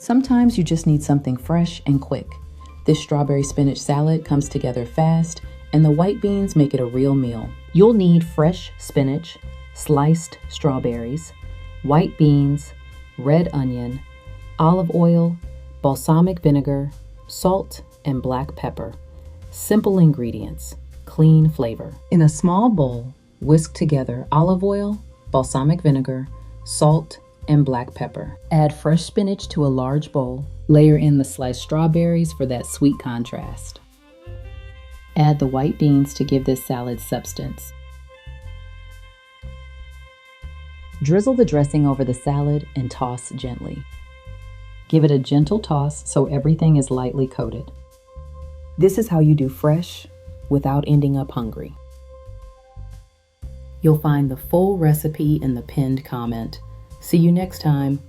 Sometimes you just need something fresh and quick. This strawberry spinach salad comes together fast, and the white beans make it a real meal. You'll need fresh spinach, sliced strawberries, white beans, red onion, olive oil, balsamic vinegar, salt, and black pepper. Simple ingredients, clean flavor. In a small bowl, whisk together olive oil, balsamic vinegar, salt, and black pepper. Add fresh spinach to a large bowl. Layer in the sliced strawberries for that sweet contrast. Add the white beans to give this salad substance. Drizzle the dressing over the salad and toss gently. Give it a gentle toss so everything is lightly coated. This is how you do fresh without ending up hungry. You'll find the full recipe in the pinned comment. See you next time.